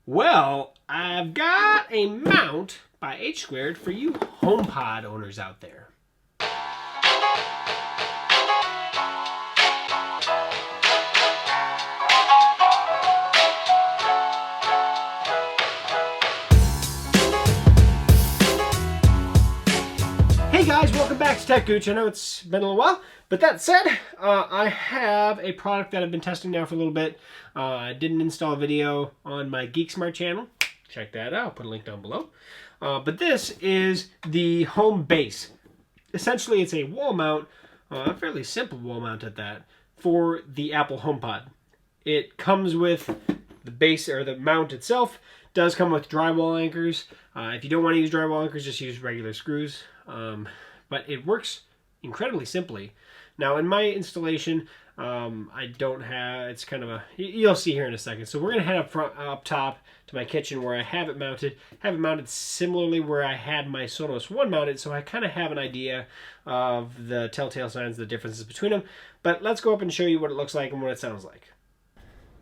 Well, I've got a mount by H Squared for you HomePod owners out there. Hey guys, welcome back to techgooch. I know it's been a little while, but that said, I have a product that I've been testing now for a little bit. I didn't install a video on my Geek Smart channel. Check that out. I'll put a link down below. But this is the home base. Essentially, it's a wall mount, a fairly simple wall mount at that, for the Apple HomePod. It comes with the base, or the mount itself does come with drywall anchors. If you don't want to use drywall anchors, just use regular screws. But it works incredibly simply. Now, in my installation, I don't have, it's kind of a, you'll see here in a second. So we're going to head up top to my kitchen where I have it mounted. Similarly where I had my Sonos One mounted, so I kind of have an idea of the telltale signs, the differences between them. But let's go up and show you what it looks like and what it sounds like.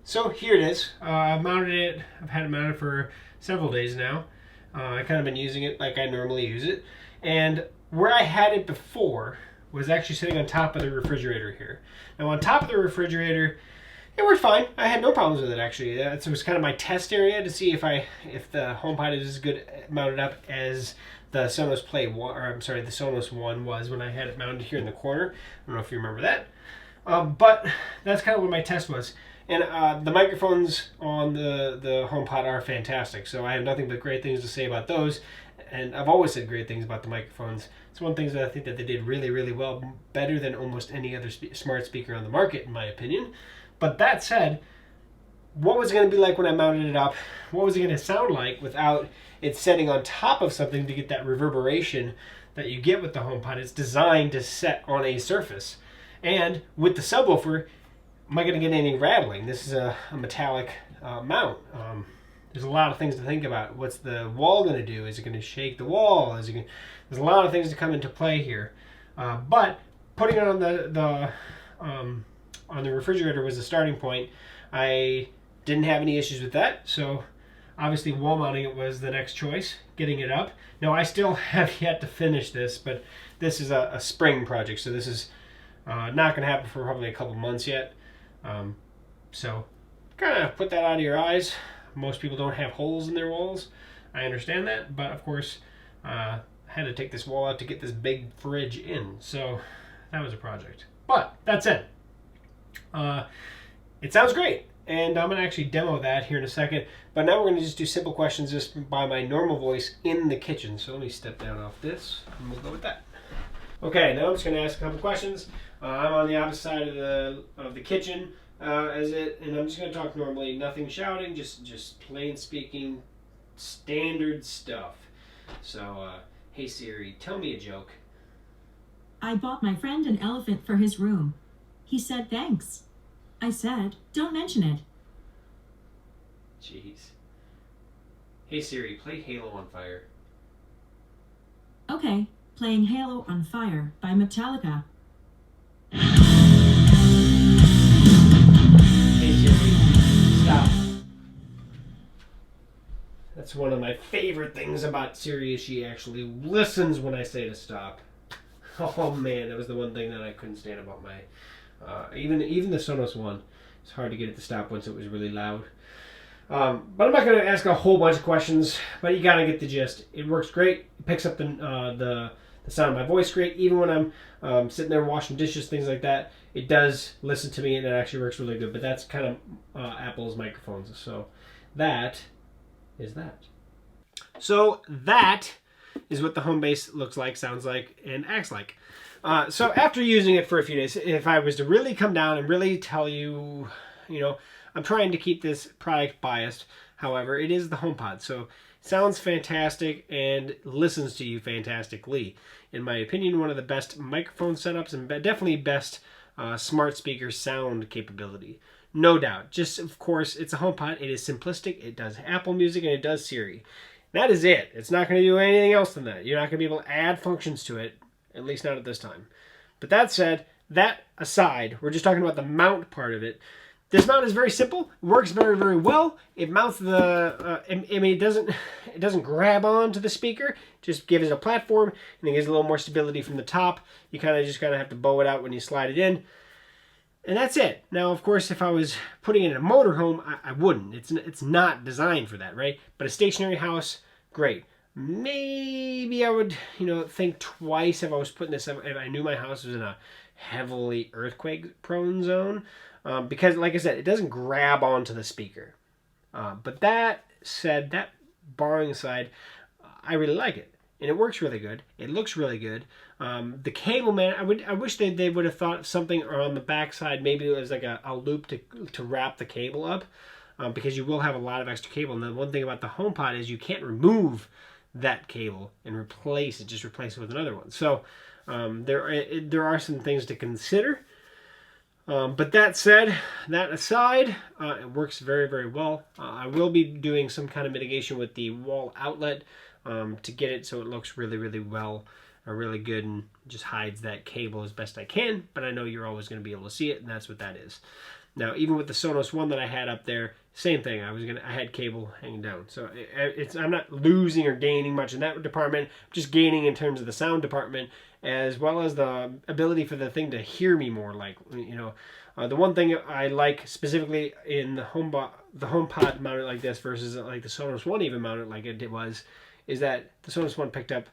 So here it is. I've mounted it. I've had it mounted for several days now. I've kind of been using it like I normally use it. And where I had it before was actually sitting on top of the refrigerator here. Now on top of the refrigerator, it worked fine. I had no problems with it actually. It was kind of my test area to see if the HomePod is as good mounted up as the Sonos the Sonos One was when I had it mounted here in the corner. I don't know if you remember that. But that's kind of what my test was. And the microphones on the HomePod are fantastic, so I have nothing but great things to say about those. And I've always said great things about the microphones. It's one of the things that I think that they did really, really well, better than almost any other smart speaker on the market, in my opinion. But that said, what was it going to be like when I mounted it up? What was it going to sound like without it setting on top of something to get that reverberation that you get with the HomePod? It's designed to set on a surface. And with the subwoofer, am I going to get any rattling? This is a metallic mount. There's a lot of things to think about. What's the wall going to do? Is it going to shake the wall? There's a lot of things to come into play here. But putting it on the refrigerator was the starting point. I didn't have any issues with that, so obviously wall mounting it was the next choice, getting it up. Now I still have yet to finish this, but this is a spring project, so this is not going to happen for probably a couple months yet. So kind of put that out of your eyes. Most people don't have holes in their walls. I understand that, but of course, I had to take this wall out to get this big fridge in. So that was a project. But that's it. It sounds great, and I'm going to actually demo that here in a second. But now we're going to just do simple questions just by my normal voice in the kitchen. So let me step down off this, and we'll go with that. Okay, now I'm just going to ask a couple questions. I'm on the opposite side of the kitchen. And I'm just going to talk normally, nothing shouting, just plain speaking, standard stuff. So, hey Siri, tell me a joke. I bought my friend an elephant for his room. He said thanks. I said, don't mention it. Jeez. Hey Siri, play Halo on Fire. Okay, playing Halo on Fire by Metallica. Stop. That's one of my favorite things about Siri, is she actually listens when I say to stop. Oh man, that was the one thing that I couldn't stand about my even the Sonos One. It's hard to get it to stop once it was really loud. But I'm not going to ask a whole bunch of questions, but you got to get the gist. It works great. It picks up the sound of my voice great. Even when I'm sitting there washing dishes, things like that, it does listen to me, and it actually works really good. But that's kind of Apple's microphones. So that is that. So that is what the home base looks like, sounds like, and acts like. So after using it for a few days, if I was to really come down and really tell you, I'm trying to keep this product biased. However, it is the HomePod, so it sounds fantastic and listens to you fantastically. In my opinion, one of the best microphone setups and definitely best smart speaker sound capability. No doubt. Just, of course, it's a HomePod. It is simplistic. It does Apple Music and it does Siri. That is it. It's not going to do anything else than that. You're not going to be able to add functions to it, at least not at this time. But that said, that aside, we're just talking about the mount part of it. This mount is very simple. Works very, very well. It mounts the. I mean, it doesn't grab onto the speaker. Just gives it a platform, and it gives a little more stability from the top. You just have to bow it out when you slide it in, and that's it. Now, of course, if I was putting it in a motorhome, I wouldn't. It's not designed for that, right? But a stationary house, great. Maybe I would, think twice if I was putting this. If I knew my house was in a heavily earthquake-prone zone, because, like I said, it doesn't grab onto the speaker. But that said, that borrowing aside, I really like it, and it works really good. It looks really good. The cable, man, I wish they would have thought of something on the backside. Maybe it was like a loop to wrap the cable up, because you will have a lot of extra cable. And the one thing about the HomePod is you can't remove that cable and replace it. Just replace it with another one. So there are some things to consider. But that said, that aside, it works very, very well. I will be doing some kind of mitigation with the wall outlet to get it so it looks really, really well, really good, and just hides that cable as best I can. But I know you're always going to be able to see it, and that's what that is. Now, even with the Sonos One that I had up there, same thing. I had cable hanging down, so I'm not losing or gaining much in that department. I'm just gaining in terms of the sound department, as well as the ability for the thing to hear me more. Like, the one thing I like specifically in the HomePod mounted like this versus like the Sonos One even mounted like it was, is that the Sonos One picked up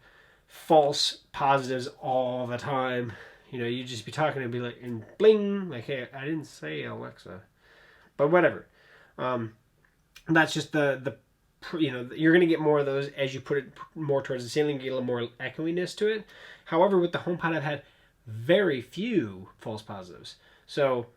false positives all the time. You'd just be talking and be like, and bling, like, hey, I didn't say Alexa, but whatever. That's just the you're going to get more of those as you put it more towards the ceiling, get a little more echoiness to it. However, with the HomePod, I've had very few false positives. So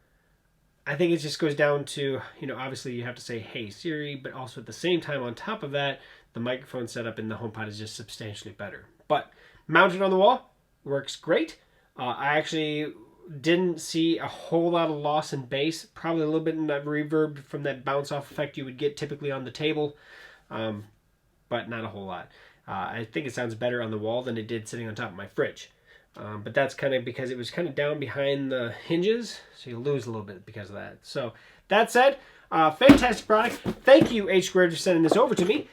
I think it just goes down to, obviously you have to say, hey, Siri, but also at the same time, on top of that, the microphone setup in the HomePod is just substantially better. But mounted on the wall, works great. I actually didn't see a whole lot of loss in bass. Probably a little bit in that reverb from that bounce off effect you would get typically on the table, but not a whole lot. I think it sounds better on the wall than it did sitting on top of my fridge. But that's kind of because it was kind of down behind the hinges, so you lose a little bit because of that. So that said, fantastic product. Thank you, H Squared, for sending this over to me.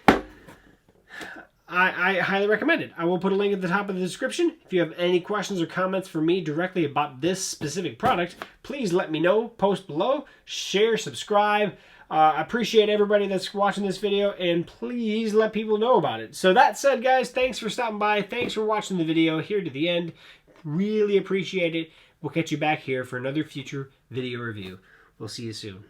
I highly recommend it. I will put a link at the top of the description. If you have any questions or comments for me directly about this specific product, please let me know. Post below, share, subscribe. I appreciate everybody that's watching this video, and please let people know about it. So that said, guys, thanks for stopping by. Thanks for watching the video here to the end. Really appreciate it. We'll catch you back here for another future video review. We'll see you soon.